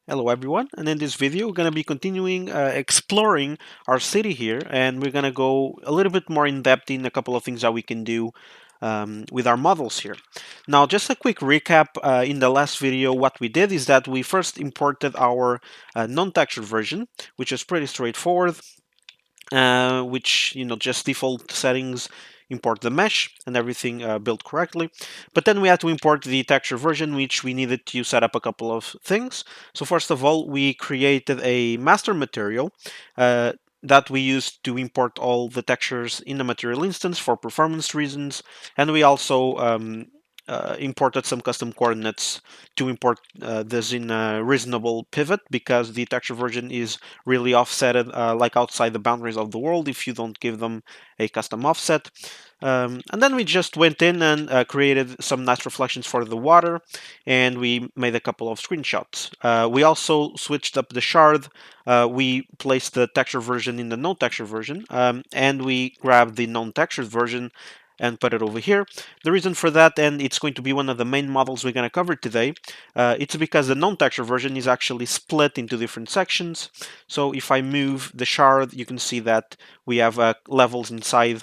Hello everyone, and in this video we're going to be continuing exploring our city here, and we're going to go a little bit more in depth in a couple of things that we can do with our models here. Now, just a quick recap. In the last video, what we did is that we first imported our non-textured version, which is pretty straightforward, which just default settings, import the mesh and everything built correctly. But then we had to import the texture version, which we needed to set up a couple of things. So first of all, we created a master material that we used to import all the textures in the material instance for performance reasons, and we also imported some custom coordinates to import this in a reasonable pivot, because the texture version is really offsetted like outside the boundaries of the world if you don't give them a custom offset. And then we just went in and created some nice reflections for the water, and we made a couple of screenshots. We also switched up the shard. We placed the texture version in the no texture version, and we grabbed the non-textured version and put it over here. The reason for that, and it's going to be one of the main models we're going to cover today, it's because the non-texture version is actually split into different sections. So if I move the shard, you can see that we have levels inside,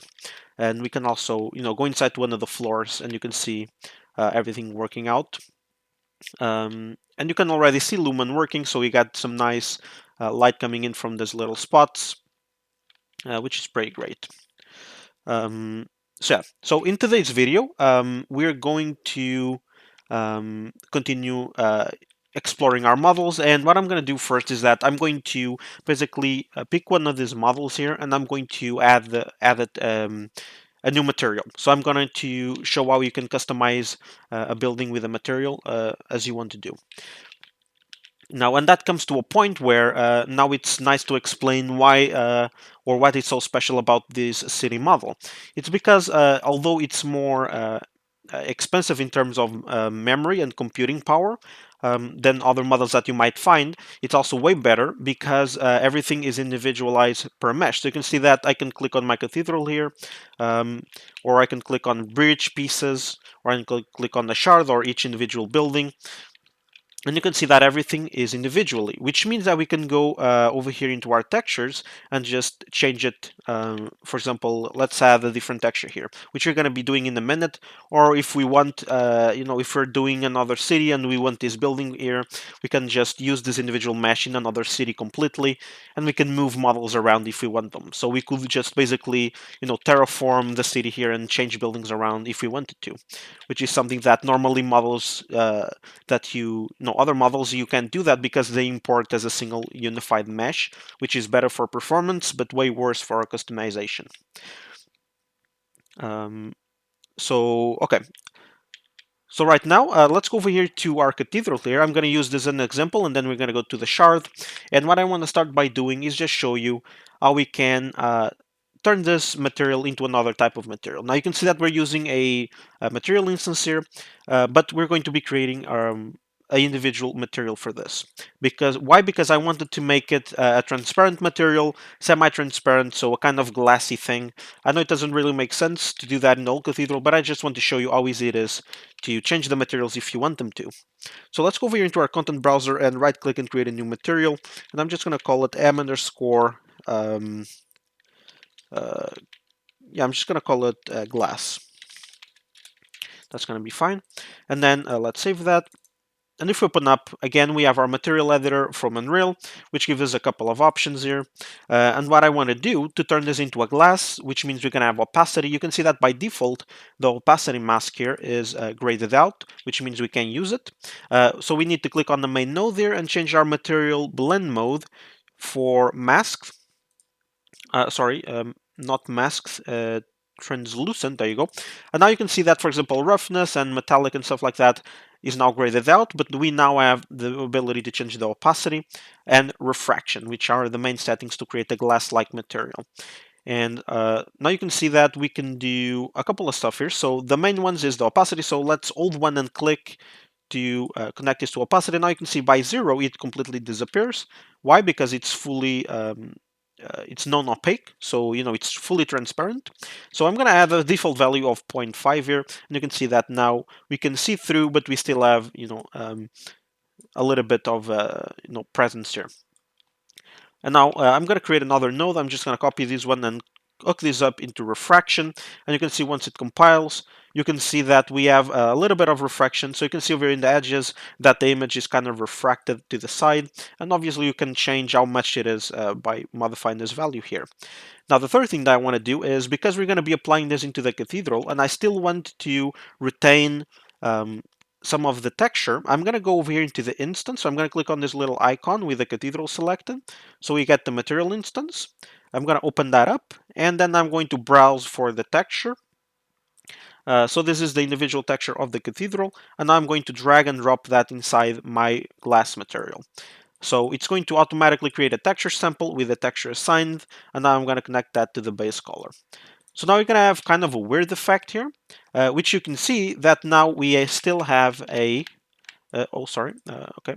and we can also go inside one of the floors, and you can see everything working out. And you can already see Lumen working, so we got some nice light coming in from these little spots, which is pretty great. So in today's video, we're going to continue exploring our models. And what I'm going to do first is that I'm going to basically pick one of these models here, and I'm going to add a new material. So I'm going to show how you can customize a building with a material as you want to do. Now, and that comes to a point where now it's nice to explain why or what is so special about this city model. It's because although it's more expensive in terms of memory and computing power than other models that you might find, it's also way better because everything is individualized per mesh. So you can see that I can click on my cathedral here, or I can click on bridge pieces, or I can click on the shard or each individual building. And you can see that everything is individually, which means that we can go over here into our textures and just change it. For example, let's add a different texture here, which we're going to be doing in a minute. Or if we want, if we're doing another city and we want this building here, we can just use this individual mesh in another city completely, and we can move models around if we want them. So we could just basically, terraform the city here and change buildings around if we wanted to, which is something that normally models that other models you can do that because they import as a single unified mesh, which is better for performance but way worse for customization. Okay. So right now, let's go over here to our cathedral here. I'm going to use this as an example, and then we're going to go to the shard. And what I want to start by doing is just show you how we can turn this material into another type of material. Now you can see that we're using a material instance here, but we're going to be creating an individual material for this. Why? Because I wanted to make it a transparent material, semi-transparent, so a kind of glassy thing. I know it doesn't really make sense to do that in the old cathedral, but I just want to show you how easy it is to change the materials if you want them to. So let's go over here into our content browser and right-click and create a new material, and I'm just going to call it m underscore I'm just going to call it glass. That's going to be fine. And then let's save that. And if we open up, again, we have our material editor from Unreal, which gives us a couple of options here. And what I want to do to turn this into a glass, which means we can have opacity. You can see that by default, the opacity mask here is graded out, which means we can use it. So we need to click on the main node there and change our material blend mode for masks. Not masks, translucent. There you go. And now you can see that, for example, roughness and metallic and stuff like that is now graded out, but we now have the ability to change the opacity and refraction, which are the main settings to create a glass-like material. And now you can see that we can do a couple of stuff here. So the main ones is the opacity. So let's hold one and click to connect this to opacity. Now you can see by 0 it completely disappears. Why? Because it's fully it's non-opaque, so it's fully transparent. So I'm going to add a default value of 0.5 here, and you can see that now we can see through, but we still have a little bit of presence here. And now I'm going to create another node. I'm just going to copy this one and hook this up into refraction. And you can see once it compiles, you can see that we have a little bit of refraction. So you can see over in the edges that the image is kind of refracted to the side. And obviously you can change how much it is by modifying this value here. Now the third thing that I want to do is, because we're going to be applying this into the cathedral and I still want to retain um, some of the texture, I'm going to go over here into the instance. So I'm going to click on this little icon with the cathedral selected. So we get the material instance. I'm going to open that up and then I'm going to browse for the texture. So this is the individual texture of the cathedral, and I'm going to drag and drop that inside my glass material. So it's going to automatically create a texture sample with a texture assigned, and now I'm going to connect that to the base color. So now you're going to have kind of a weird effect here, which you can see that now we still have a, okay.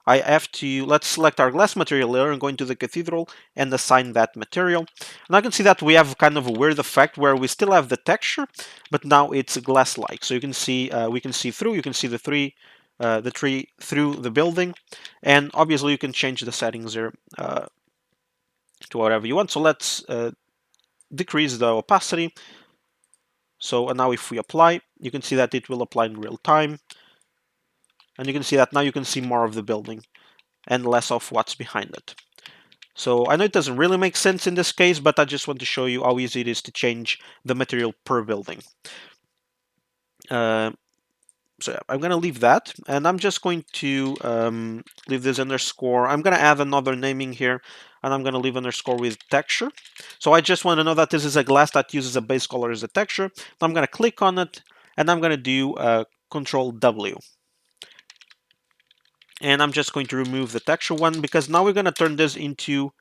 I have to, let's select our glass material layer and go into the cathedral and assign that material. And I can see that we have kind of a weird effect where we still have the texture, but now it's glass-like. So you can see, we can see through, you can see the tree through the building. And obviously you can change the settings here to whatever you want. So let's decrease the opacity. So and now if we apply, you can see that it will apply in real time. And you can see that now you can see more of the building and less of what's behind it. So I know it doesn't really make sense in this case, but I just want to show you how easy it is to change the material per building. So yeah, I'm going to leave that, and I'm just going to leave this underscore. I'm going to add another naming here, and I'm going to leave underscore with texture. So I just want to know that this is a glass that uses a base color as a texture. I'm going to click on it, and I'm going to do Control W. And I'm just going to remove the texture one, because now we're going to turn this into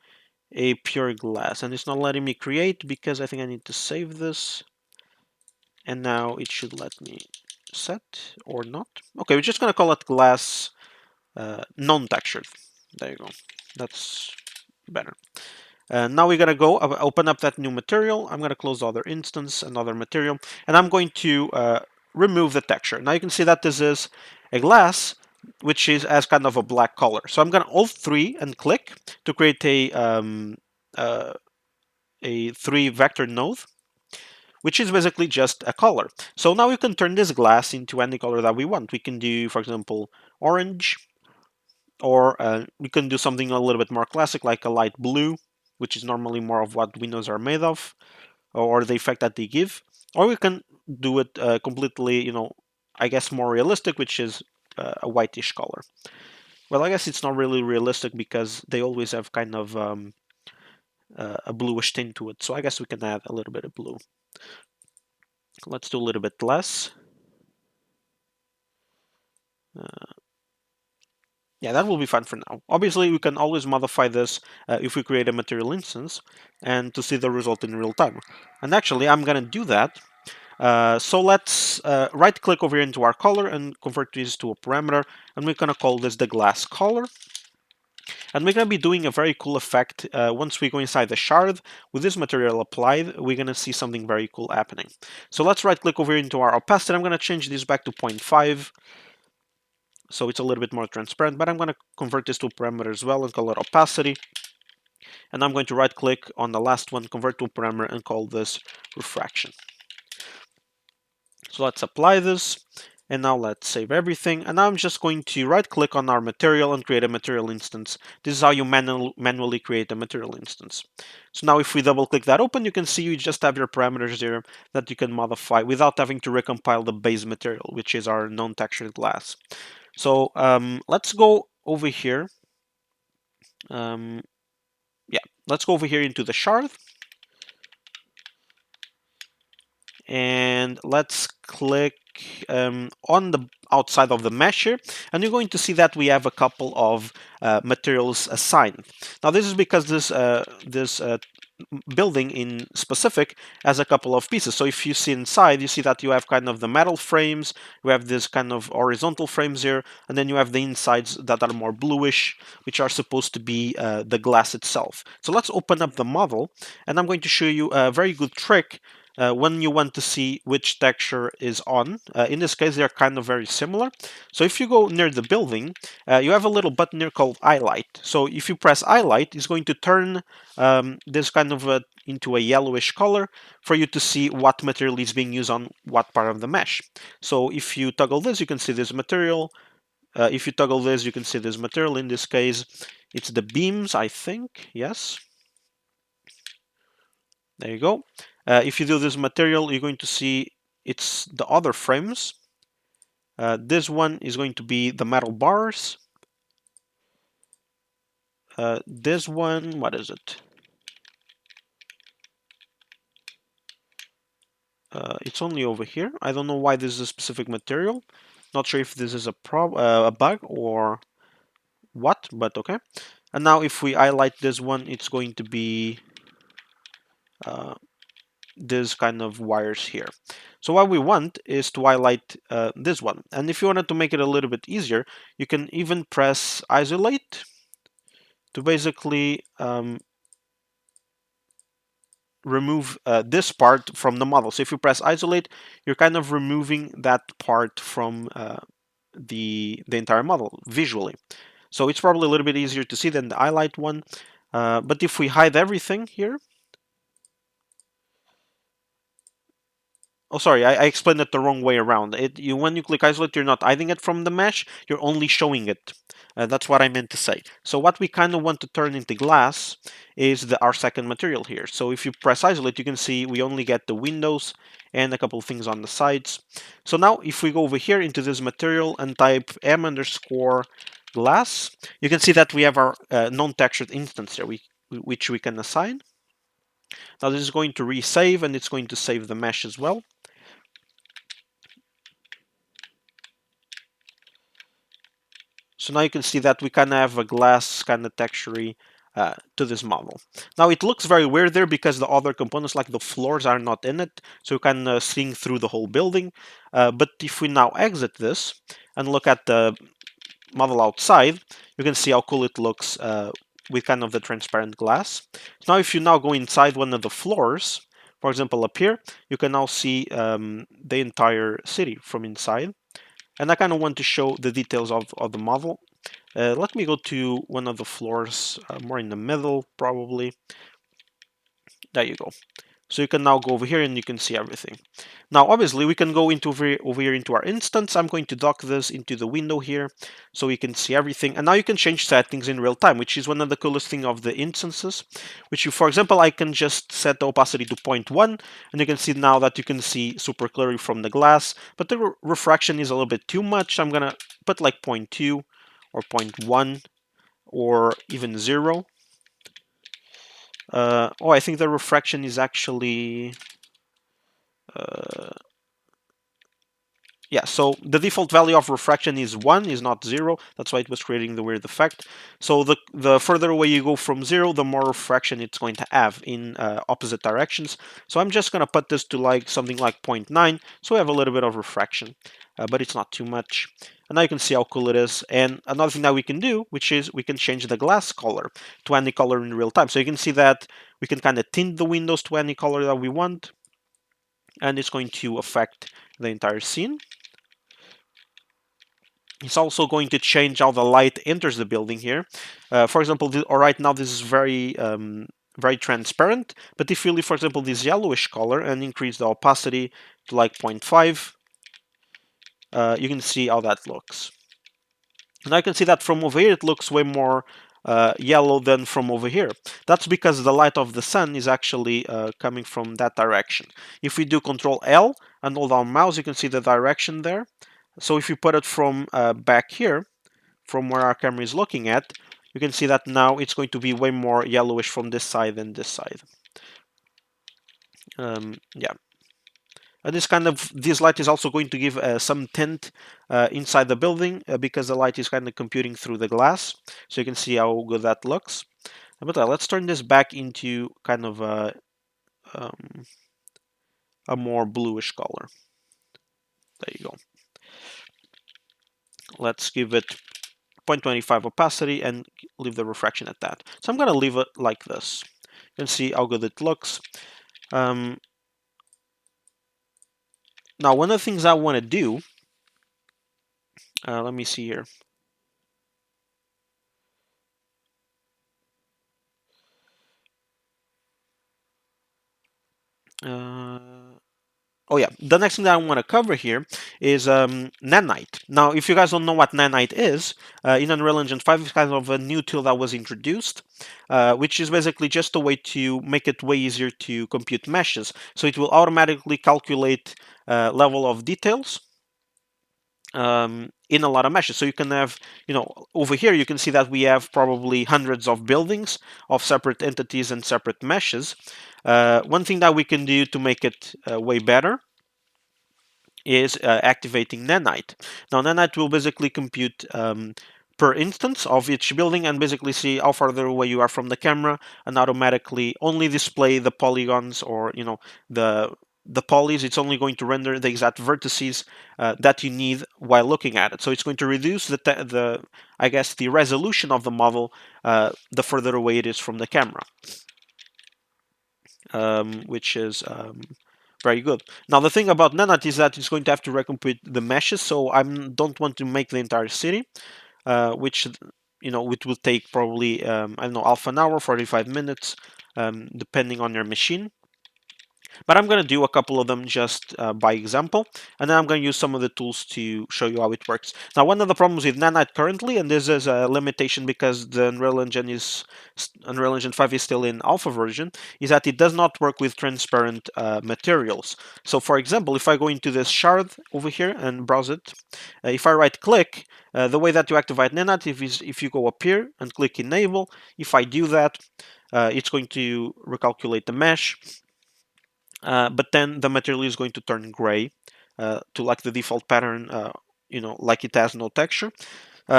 a pure glass, and it's not letting me create because I think I need to save this, and now it should let me set or not. Okay, we're just gonna call it glass non-textured. There you go, that's better. Now we're gonna go open up that new material. I'm gonna close the other instance, another material, and I'm going to remove the texture. Now you can see that this is a glass which is as kind of a black color. So I'm gonna Alt 3 and click to create a 3 vector node, which is basically just a color. So now we can turn this glass into any color that we want. We can do, for example, orange, or we can do something a little bit more classic, like a light blue, which is normally more of what windows are made of, or the effect that they give. Or we can do it completely, I guess more realistic, which is a whitish color. Well, I guess it's not really realistic because they always have kind of a bluish tint to it. So I guess we can add a little bit of blue. Let's do a little bit less. Yeah, that will be fine for now. Obviously, we can always modify this if we create a material instance and to see the result in real time. And actually, I'm going to do that. So let's right-click over here into our color and convert this to a parameter. And we're going to call this the glass color. And we're going to be doing a very cool effect. Once we go inside the shard, with this material applied, we're going to see something very cool happening. So let's right-click over into our opacity. I'm going to change this back to 0.5. So it's a little bit more transparent, but I'm going to convert this to a parameter as well and call it opacity. And I'm going to right-click on the last one, convert to a parameter, and call this refraction. So let's apply this. And now let's save everything. And now I'm just going to right-click on our material and create a material instance. This is how you manually create a material instance. So now if we double-click that open, you can see you just have your parameters here that you can modify without having to recompile the base material, which is our non-textured glass. So let's go over here. Yeah, let's go over here into the shard. And let's click on the outside of the mesh here, and you're going to see that we have a couple of materials assigned. Now this is because this building in specific has a couple of pieces. So if you see inside, you see that you have kind of the metal frames, you have this kind of horizontal frames here, and then you have the insides that are more bluish, which are supposed to be the glass itself. So let's open up the model, and I'm going to show you a very good trick when you want to see which texture is on. In this case, they're kind of very similar. So if you go near the building, you have a little button here called highlight. So if you press highlight, it's going to turn this kind of into a yellowish color for you to see what material is being used on what part of the mesh. So if you toggle this, you can see this material. If you toggle this, you can see this material. In this case, it's the beams, I think. Yes. There you go. If you do this material, you're going to see it's the other frames. This one is going to be the metal bars. This one, what is it? It's only over here. I don't know why this is a specific material. Not sure if this is a bug or what, but okay. And now if we highlight this one, it's going to be this kind of wires here. So what we want is to highlight this one. And if you wanted to make it a little bit easier, you can even press isolate to basically remove this part from the model. So if you press isolate, you're kind of removing that part from the entire model visually. So it's probably a little bit easier to see than the highlight one. But if we hide everything here, oh, sorry, I explained it the wrong way around. When you click isolate, you're not hiding it from the mesh, you're only showing it. That's what I meant to say. So what we kind of want to turn into glass is our second material here. So if you press isolate, you can see we only get the windows and a couple of things on the sides. So now if we go over here into this material and type m underscore glass, you can see that we have our non-textured instance here, which we can assign. Now this is going to resave, and it's going to save the mesh as well. So now you can see that we kind of have a glass kind of texture to this model. Now it looks very weird there because the other components like the floors are not in it, so you can see through the whole building. But if we now exit this and look at the model outside, you can see how cool it looks with kind of the transparent glass. Now if you now go inside one of the floors, for example up here, you can now see the entire city from inside. And I kind of want to show the details of the model. Let me go to one of the floors, more in the middle, probably. There you go. So you can now go over here and you can see everything. Now, obviously, we can go over here into our instance. I'm going to dock this into the window here so we can see everything. And now you can change settings in real time, which is one of the coolest thing of the instances. For example, I can just set the opacity to 0.1, and you can see now that you can see super clearly from the glass. But the refraction is a little bit too much. I'm gonna put like 0.2 or 0.1 or even 0. Oh, I think the refraction is actually yeah, so the default value of refraction is 1, is not 0. That's why it was creating the weird effect. So the further away you go from 0, the more refraction it's going to have in opposite directions. So I'm just going to put this to like something like 0.9, so we have a little bit of refraction, but it's not too much. And now you can see how cool it is. And another thing that we can do, which is we can change the glass color to any color in real time. So you can see that we can kind of tint the windows to any color that we want, and it's going to affect the entire scene. It's also going to change how the light enters the building here. For example, right now this is very transparent, but if you leave, for example, this yellowish color and increase the opacity to like 0.5, you can see how that looks. And I can see that from over here it looks way more yellow than from over here. That's because the light of the sun is actually coming from that direction. If we do Control L and hold down mouse, you can see the direction there. So if you put it from back here, from where our camera is looking at, you can see that now it's going to be way more yellowish from this side than this side. Yeah. And this light is also going to give some tint inside the building because the light is kind of computing through the glass. So you can see how good that looks. But let's turn this back into kind of a more bluish color. There you go. Let's give it 0.25 opacity and leave the refraction at that. So I'm going to leave it like this. You can see how good it looks. Now, one of the things I want to do, let me see here. Oh yeah, the next thing that I want to cover here is Nanite. Now, if you guys don't know what Nanite is, in Unreal Engine 5, it's kind of a new tool that was introduced, which is basically just a way to make it way easier to compute meshes. So it will automatically calculate level of details in a lot of meshes. So you can have, over here you can see that we have probably hundreds of buildings of separate entities and separate meshes. One thing that we can do to make it way better is activating Nanite. Now, Nanite will basically compute per instance of each building and basically see how far away you are from the camera and automatically only display the polygons or the polys. It's only going to render the exact vertices that you need while looking at it. So it's going to reduce the I guess the resolution of the model the further away it is from the camera, which is very good. Now the thing about Nanite is that it's going to have to recompute the meshes, so I don't want to make the entire city, which it will take probably I don't know, half an hour, 45 minutes, depending on your machine. But I'm going to do a couple of them just by example, and then I'm going to use some of the tools to show you how it works. Now, one of the problems with Nanite currently, and this is a limitation because the Unreal Engine 5 is still in alpha version, is that it does not work with transparent materials. So, for example, if I go into this shard over here and browse it, if I right click, the way that you activate Nanite is if you go up here and click enable. If I do that, it's going to recalculate the mesh. But then the material is going to turn gray to like the default pattern, like it has no texture.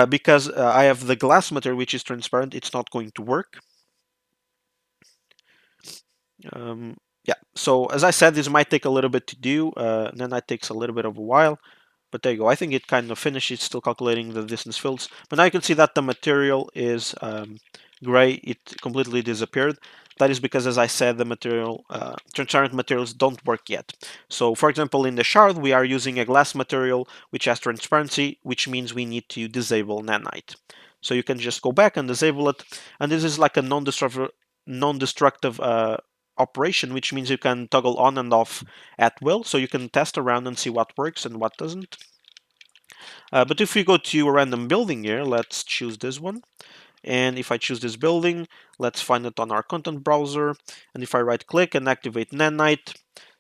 Because I have the glass material which is transparent, it's not going to work. Yeah, so as I said, this might take a little bit to do, and then that takes a little bit of a while. But there you go. I think it kind of finished. It's still calculating the distance fields. But now you can see that the material is gray. It completely disappeared. That is because, as I said, the transparent materials don't work yet. So, for example, in the shard, we are using a glass material which has transparency, which means we need to disable Nanite. So you can just go back and disable it. And this is like a non-destructive operation, which means you can toggle on and off at will, so you can test around and see what works and what doesn't. But if we go to a random building here, let's choose this one. And if I choose this building, let's find it on our content browser. And if I right click and activate Nanite,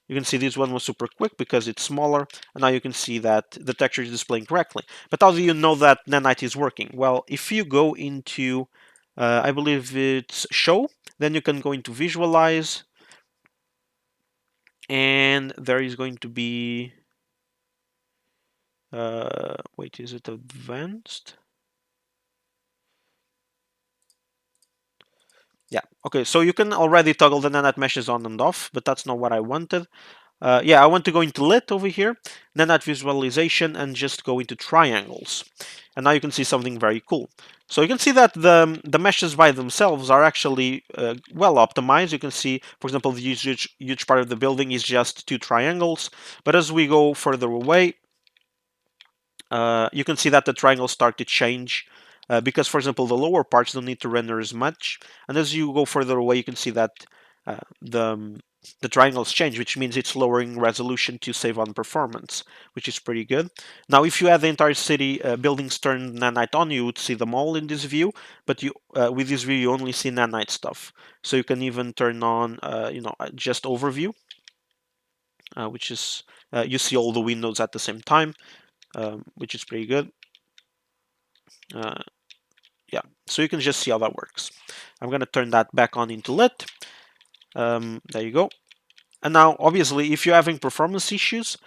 you can see this one was super quick because it's smaller. And now you can see that the texture is displaying correctly. But how do you know that Nanite is working? Well, if you go into, I believe it's show, then you can go into visualize. And there is going to be, wait, is it advanced? Yeah, okay, so you can already toggle the Nanite meshes on and off, but that's not what I wanted. Yeah, I want to go into lit over here, Nanite visualization, and just go into triangles. And now you can see something very cool. So you can see that the meshes by themselves are actually well optimized. You can see, for example, the huge part of the building is just two triangles. But as we go further away, you can see that the triangles start to change because, for example, the lower parts don't need to render as much. And as you go further away, you can see that uh, the the triangles change, which means it's lowering resolution to save on performance, which is pretty good. Now, if you had the entire city buildings turned nanite on, you would see them all in this view. But with this view, you only see nanite stuff. So you can even turn on, just overview, which is you see all the windows at the same time, which is pretty good. Uh, yeah, so you can just see how that works. I'm going to turn that back on into lit. There you go. And now, obviously, if you're having performance issues,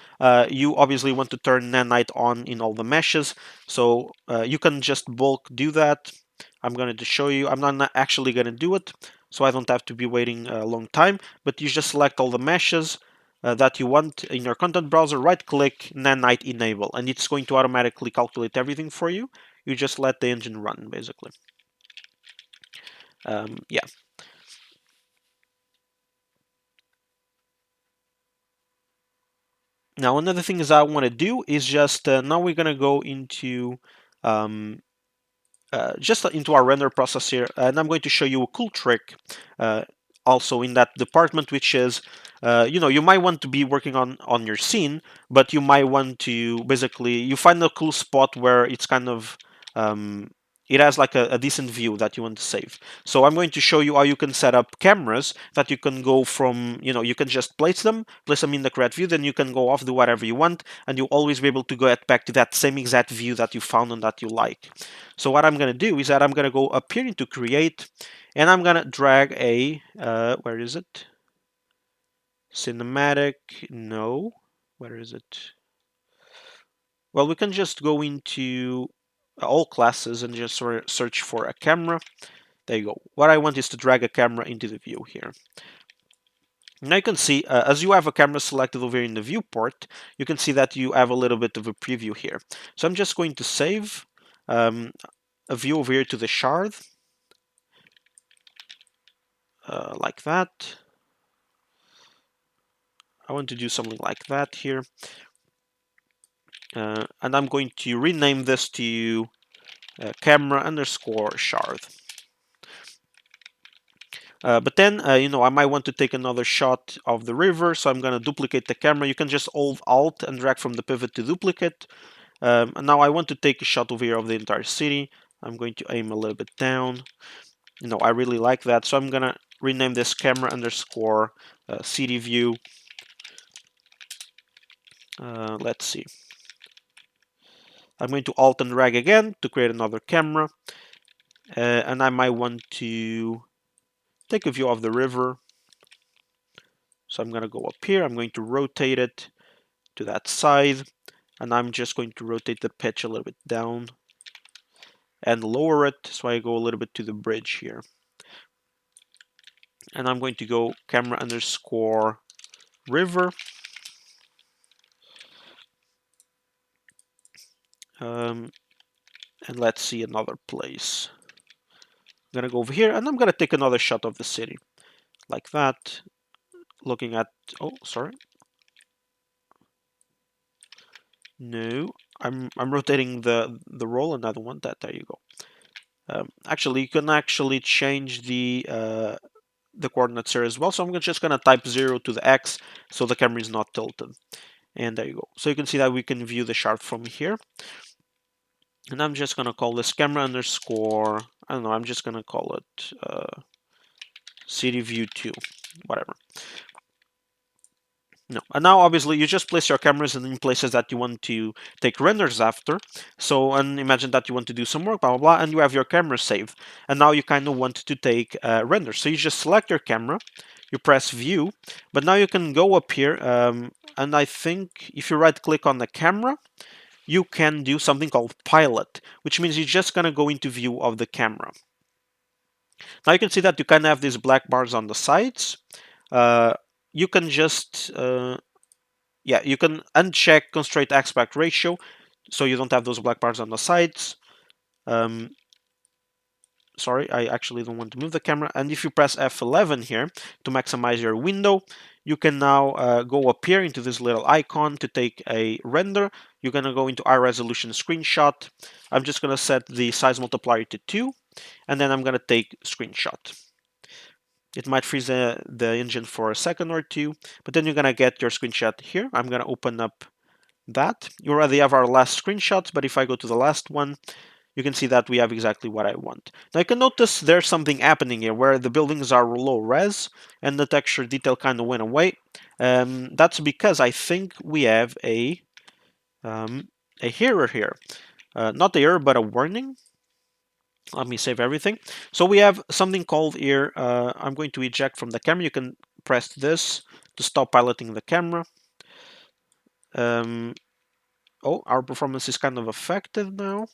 you obviously want to turn Nanite on in all the meshes. So you can just bulk do that. I'm going to show you. I'm not actually going to do it, so I don't have to be waiting a long time. But you just select all the meshes that you want in your content browser, right-click, Nanite enable, and it's going to automatically calculate everything for you. You just let the engine run, basically. Yeah. Now, another thing is I want to do is just now we're going to go into um, just into our render process here, and I'm going to show you a cool trick uh, also in that department, which is, you might want to be working on your scene, but you might want to basically you find a cool spot where it's kind of um, it has like a decent view that you want to save. So I'm going to show you how you can set up cameras that you can go from, you can just place them in the correct view, then you can go off, do whatever you want, and you'll always be able to get back to that same exact view that you found and that you like. So what I'm going to do is that I'm going to go up here into create, and I'm going to drag a, where is it? Cinematic, no. Where is it? Well, we can just go into all classes and just sort of search for a camera. There you go. What I want is to drag a camera into the view here. Now you can see, as you have a camera selected over here in the viewport, you can see that you have a little bit of a preview here. So I'm just going to save a view over here to the shard, like that. I want to do something like that here. And I'm going to rename this to camera underscore shard. But then, I might want to take another shot of the river, so I'm going to duplicate the camera. You can just hold Alt and drag from the pivot to duplicate. And now I want to take a shot over here of the entire city. I'm going to aim a little bit down. I really like that, so I'm going to rename this camera underscore city view. Let's see. I'm going to Alt and drag again to create another camera. And I might want to take a view of the river. So I'm going to go up here. I'm going to rotate it to that side. And I'm just going to rotate the pitch a little bit down and lower it. So I go a little bit to the bridge here. And I'm going to go camera underscore river. And let's see another place. I'm going to go over here and I'm going to take another shot of the city like that. Looking at, oh, sorry. No, I'm rotating the roll, and I don't want that. There you go. Actually, you can actually change the coordinates here as well. So I'm just gonna type 0 to the x, so the camera is not tilted. And there you go. So you can see that we can view the shard from here. And I'm just gonna call this camera underscore. I don't know. I'm just gonna call it city view 2, whatever. No, and now obviously you just place your cameras in places that you want to take renders after. So, and imagine that you want to do some work, blah, blah, blah, and you have your camera saved. And now you kind of want to take renders. So you just select your camera, you press view, but now you can go up here, and I think if you right click on the camera, you can do something called pilot, which means you're just gonna go into view of the camera. Now you can see that you kind of have these black bars on the sides. You can just you can uncheck constraint aspect ratio, so you don't have those black bars on the sides. Sorry, I actually don't want to move the camera. And if you press F11 here to maximize your window, you can now go up here into this little icon to take a render. You're going to go into high resolution screenshot. I'm just going to set the size multiplier to 2, and then I'm going to take screenshot. It might freeze the engine for a second or two, but then you're going to get your screenshot here. I'm going to open up that. You already have our last screenshots, but if I go to the last one, you can see that we have exactly what I want. Now you can notice there's something happening here where the buildings are low res and the texture detail kind of went away. That's because I think we have a error here. Not the error, but a warning. Let me save everything. So we have something called here, I'm going to eject from the camera. You can press this to stop piloting the camera. Oh, our performance is kind of affected now.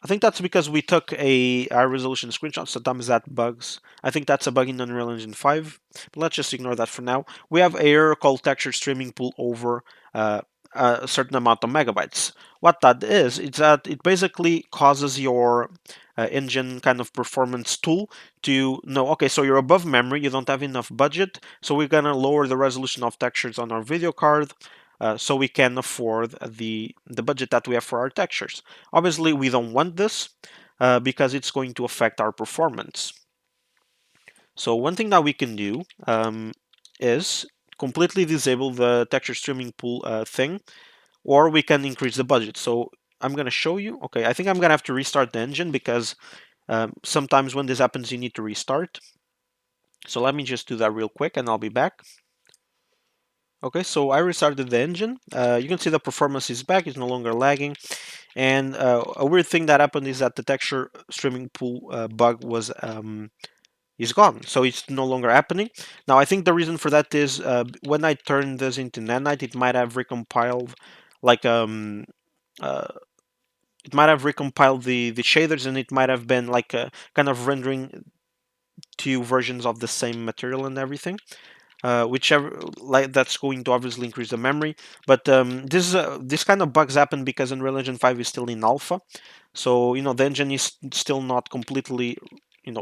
I think that's because we took a high resolution screenshot. Sometimes that bugs. I think that's a bug in Unreal Engine 5. But let's just ignore that for now. We have an error called texture streaming pool over a certain amount of megabytes. What that is that it basically causes your engine kind of performance tool to know, okay, so you're above memory, you don't have enough budget, so we're gonna lower the resolution of textures on our video card. so we can afford the budget that we have for our textures. Obviously, we don't want this because it's going to affect our performance. So one thing that we can do is completely disable the texture streaming pool thing, or we can increase the budget. So I'm going to show you. Okay, I think I'm going to have to restart the engine because sometimes when this happens, you need to restart. So let me just do that real quick and I'll be back. Okay, so I restarted the engine. You can see the performance is back, it's no longer lagging. And a weird thing that happened is that the texture streaming pool bug was is gone, so it's no longer happening. Now I think the reason for that is when I turned this into Nanite, it might have recompiled like uh, it might have recompiled the shaders, and it might have been like kind of rendering two versions of the same material and everything. Whichever, like, that's going to obviously increase the memory. But this kind of bugs happen because Unreal Engine 5 is still in alpha, so the engine is still not completely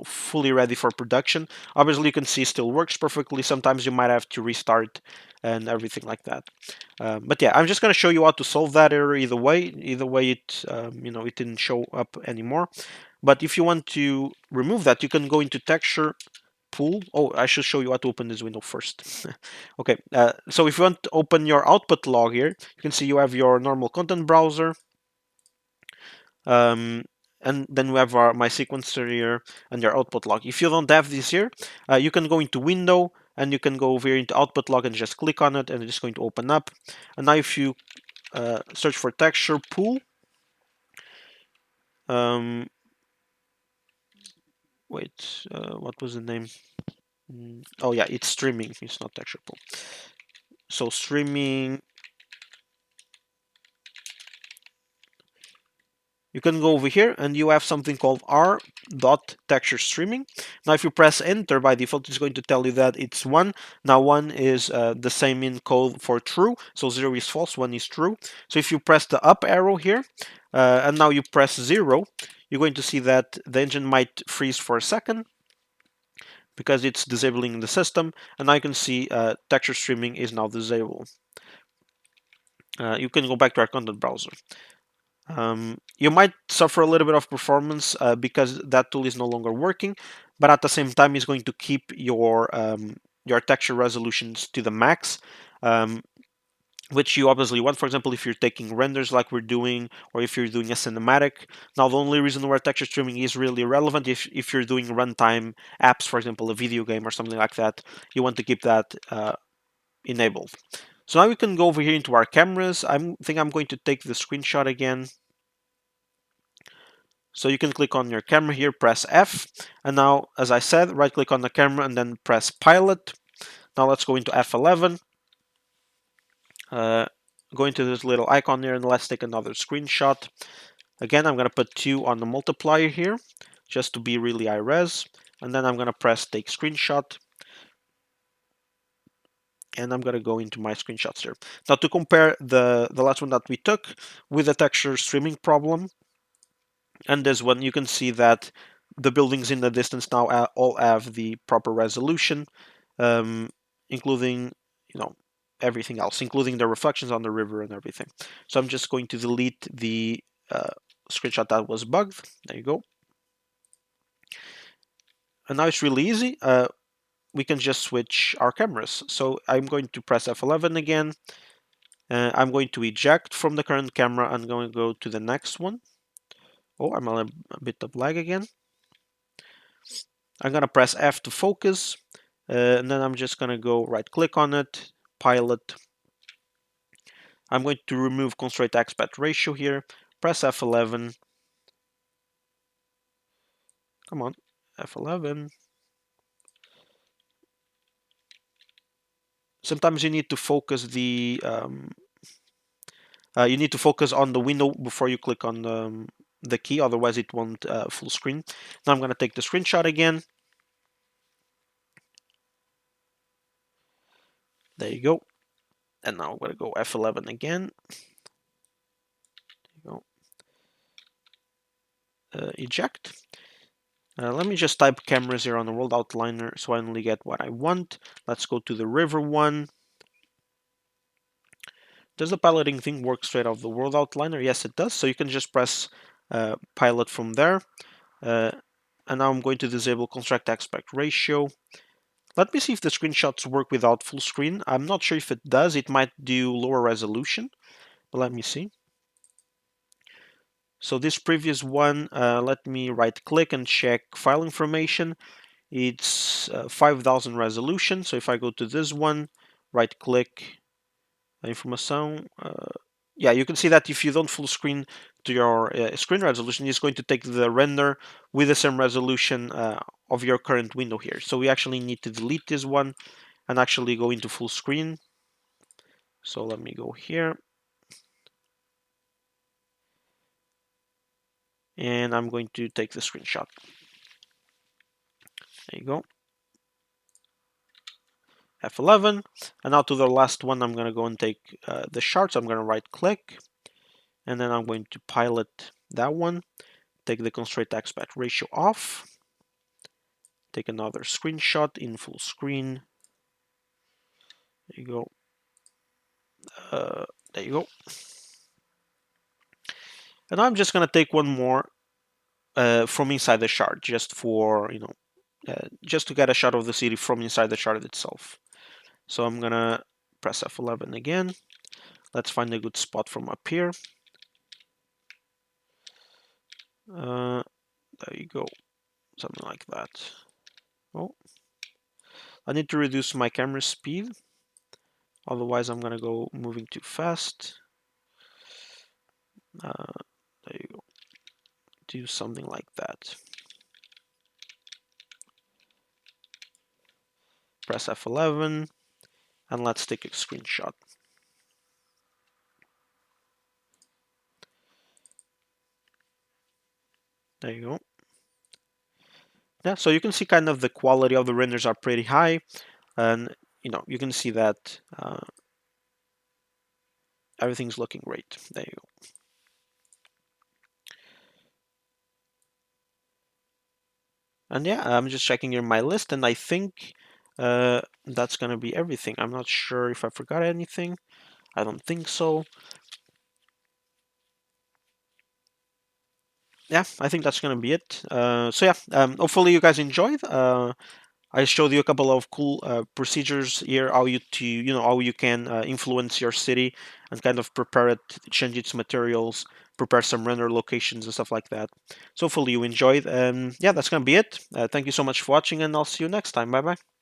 fully ready for production. Obviously, you can see it still works perfectly. Sometimes you might have to restart and everything like that. But yeah, I'm just going to show you how to solve that error. Either way, it it didn't show up anymore. But if you want to remove that, you can go into texture pool. Oh, I should show you how to open this window first. Okay, so if you want to open your output log here, you can see you have your normal content browser, and then we have my sequencer here and your output log. If you don't have this here, you can go into window and you can go over here into output log and just click on it, and it's going to open up. And now if you search for texture pool, um, wait, what was the name? Oh yeah, it's streaming. It's not texture pool. So streaming, you can go over here and you have something called r.texture streaming. Now if you press enter, by default it's going to tell you that it's 1. Now 1 is the same in code for true, so 0 is false, 1 is true. So if you press the up arrow here and now you press 0, you're going to see that the engine might freeze for a second because it's disabling the system, and now you can see texture streaming is now disabled. You can go back to our content browser. You might suffer a little bit of performance because that tool is no longer working, but at the same time, it's going to keep your texture resolutions to the max, which you obviously want. For example, if you're taking renders like we're doing, or if you're doing a cinematic. Now, the only reason where texture streaming is really relevant if you're doing runtime apps, for example, a video game or something like that, you want to keep that enabled. So now we can go over here into our cameras. I think I'm going to take the screenshot again. So you can click on your camera here, press F, and now, as I said, right click on the camera and then press pilot. Now let's go into F11, go into this little icon here, and let's take another screenshot. Again, I'm going to put 2 on the multiplier here, just to be really high res, and then I'm going to press take screenshot, and I'm going to go into my screenshots here. Now to compare the last one that we took with the texture streaming problem, and this one, you can see that the buildings in the distance now all have the proper resolution, including everything else, including the reflections on the river and everything. So I'm just going to delete the screenshot that was bugged. There you go. And now it's really easy. We can just switch our cameras. So I'm going to press F11 again. I'm going to eject from the current camera. I'm going to go to the next one. Oh, I'm on a bit of lag again. I'm going to press F to focus, and then I'm just going to go right click on it, pilot. I'm going to remove constraint aspect ratio here, press F11. Come on, F11. Sometimes you need to focus you need to focus on the window before you click on the key, otherwise it won't full screen. Now I'm going to take the screenshot again. There you go. And now I'm going to go F11 again. There you go. Eject. Let me just type cameras here on the world outliner so I only get what I want. Let's go to the river one. Does the piloting thing work straight off the world outliner? Yes, it does. So you can just press pilot from there. Uh, and now I'm going to disable construct aspect ratio. Let me see if the screenshots work without full screen. I'm not sure if it does. It might do lower resolution, but let me see. So this previous one, let me right click and check file information. It's 5000 resolution. So if I go to this one, right click, informação, yeah, you can see that if you don't full screen to your screen resolution, it's going to take the render with the same resolution of your current window here. So we actually need to delete this one and actually go into full screen. So let me go here. And I'm going to take the screenshot. There you go. F11. And now to the last one, I'm going to go and take the chart. So I'm going to right click. And then I'm going to pilot that one. Take the constraint aspect ratio off. Take another screenshot in full screen. There you go. There you go. And I'm just gonna take one more from inside the shard, just for just to get a shot of the city from inside the shard itself. So I'm gonna press F11 again. Let's find a good spot from up here. There you go, something like that. Oh, I need to reduce my camera speed, otherwise I'm gonna go moving too fast. There you go. Do something like that. Press F11 and let's take a screenshot. There you go. Yeah, so you can see kind of the quality of the renders are pretty high, and you can see that everything's looking great. There you go. And yeah, I'm just checking here my list, and I think that's gonna be everything. I'm not sure if I forgot anything. I don't think so. Yeah, I think that's gonna be it. So yeah, hopefully you guys enjoyed. I showed you a couple of cool procedures here, how how you can influence your city and kind of prepare it, change its materials, prepare some render locations and stuff like that. So hopefully you enjoyed. Yeah, that's gonna be it. Thank you so much for watching, and I'll see you next time. Bye bye.